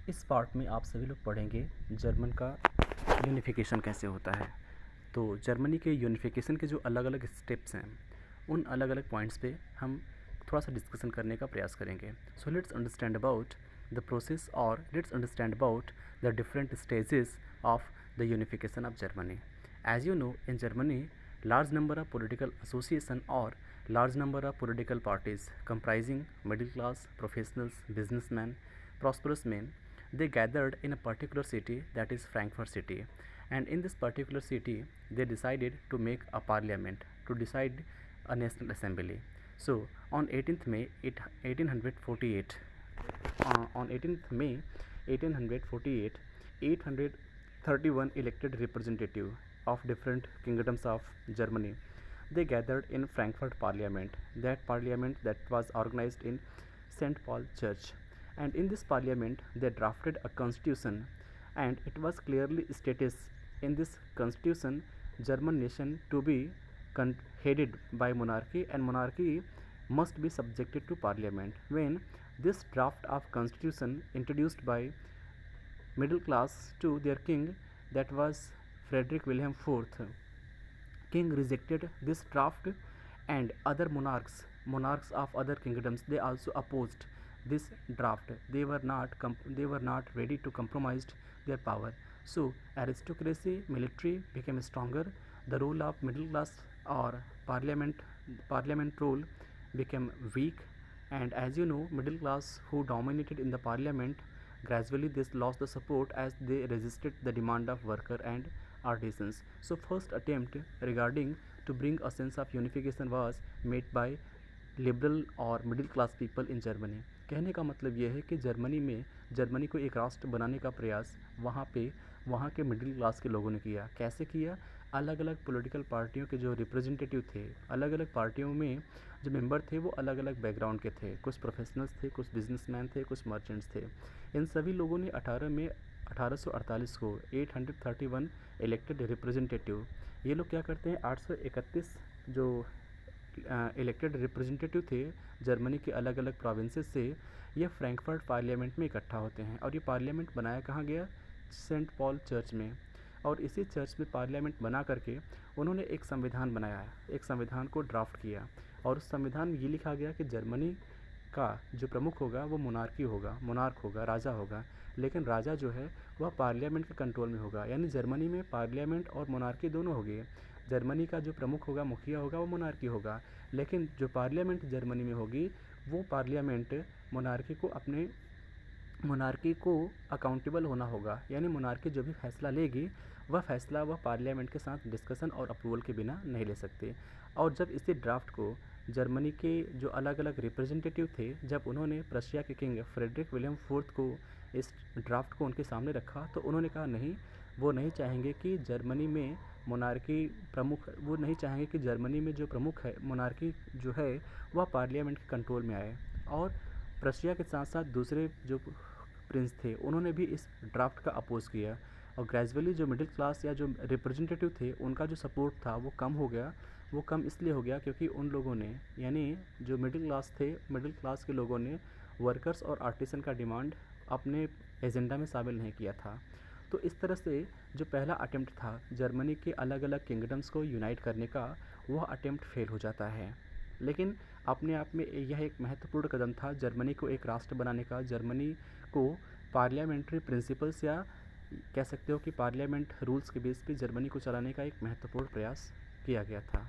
इस पार्ट में आप सभी लोग पढ़ेंगे जर्मन का यूनिफिकेशन कैसे होता है। तो जर्मनी के यूनिफिकेशन के जो अलग अलग स्टेप्स हैं, उन अलग अलग पॉइंट्स पे हम थोड़ा सा डिस्कशन करने का प्रयास करेंगे। So let's understand about the process और let's understand about the different stages of the unification of Germany. As you know, in Germany, large number of political association or large number of political parties comprising middle class, professionals, businessmen, prosperous men, they gathered in a particular city, that is Frankfurt city, and in this particular city they decided to make a parliament to decide a national assembly. So on 18th May 1848, on 18th May 1848, 831 elected representatives of different kingdoms of Germany, they gathered in Frankfurt Parliament. That parliament that was organized in St. Paul Church, and in this parliament they drafted a constitution, and it was clearly stated in this constitution German nation to be headed by monarchy, and monarchy must be subjected to parliament. When this draft of constitution introduced by middle class to their king, that was Frederick William IV, king rejected this draft, and other monarchs of other kingdoms, they also opposed this draft. They were not ready to compromise their power. So aristocracy, military became stronger. The role of middle class or parliament role became weak, and as you know, middle class who dominated in the parliament, gradually this lost the support as they resisted the demand of worker and artisans. So first attempt regarding to bring a sense of unification was made by liberal और middle class people in Germany. कहने का मतलब ये है कि Germany को एक राष्ट्र बनाने का प्रयास वहाँ के मिडिल क्लास के लोगों ने किया। कैसे किया? अलग अलग पॉलिटिकल पार्टियों के जो रिप्रेजेंटेटिव थे, अलग अलग पार्टियों में जो मेंबर थे वो अलग अलग बैकग्राउंड के थे। कुछ प्रोफेशनल्स थे, कुछ बिजनेसमैन थे, कुछ मर्चेंट्स थे। इन सभी लोगों ने 1848 को 831 इलेक्टेड रिप्रेजेंटेटिव, ये लोग क्या करते हैं, 831 जो इलेक्टेड रिप्रेजेंटेटिव थे जर्मनी के अलग अलग प्रोविंसेस से, ये फ्रैंकफर्ट पार्लियामेंट में इकट्ठा होते हैं। और ये पार्लियामेंट बनाया कहाँ गया? सेंट पॉल चर्च में। और इसी चर्च में पार्लियामेंट बना करके उन्होंने एक संविधान बनाया, एक संविधान को ड्राफ्ट किया, और उस संविधान में ये लिखा गया कि जर्मनी का जो प्रमुख होगा वो मोनार्क होगा, राजा होगा। लेकिन राजा जो है वह पार्लियामेंट के कंट्रोल में होगा, यानी जर्मनी में पार्लियामेंट और मोनार्की दोनों होगी। जर्मनी का जो प्रमुख होगा, मुखिया होगा, वो मोनार्की होगा, लेकिन जो पार्लियामेंट जर्मनी में होगी वो पार्लियामेंट मोनार्की को अकाउंटेबल होना होगा, यानी मोनार्की जो भी फैसला लेगी वह पार्लियामेंट के साथ डिस्कशन और अप्रूवल के बिना नहीं ले सकते। और जब इसी ड्राफ्ट को जर्मनी के जो अलग अलग रिप्रेजेंटेटिव थे, जब उन्होंने प्रशिया के किंग फ्रेडरिक विलियम फोर्थ को इस ड्राफ्ट को उनके सामने रखा, तो उन्होंने कहा नहीं, वो नहीं चाहेंगे कि जर्मनी में जो प्रमुख है मोनार्की जो है वह पार्लियामेंट के कंट्रोल में आए। और प्रशिया के साथ साथ दूसरे जो प्रिंस थे उन्होंने भी इस ड्राफ्ट का अपोज किया, और ग्रेजुअली जो मिडिल क्लास या जो रिप्रेजेंटेटिव थे उनका जो सपोर्ट था वो कम हो गया। वो कम इसलिए हो गया क्योंकि उन लोगों ने, यानी जो मिडिल क्लास के लोगों ने वर्कर्स और आर्टिसन का डिमांड अपने एजेंडा में शामिल नहीं किया था। तो इस तरह से जो पहला अटेम्प्ट था जर्मनी के अलग अलग किंगडम्स को यूनाइट करने का, वह अटेम्प्ट फेल हो जाता है। लेकिन अपने आप में यह एक महत्वपूर्ण कदम था जर्मनी को एक राष्ट्र बनाने का। जर्मनी को पार्लियामेंट्री प्रिंसिपल्स या कह सकते हो कि पार्लियामेंट रूल्स के बेस पे जर्मनी को चलाने का एक महत्वपूर्ण प्रयास किया गया था।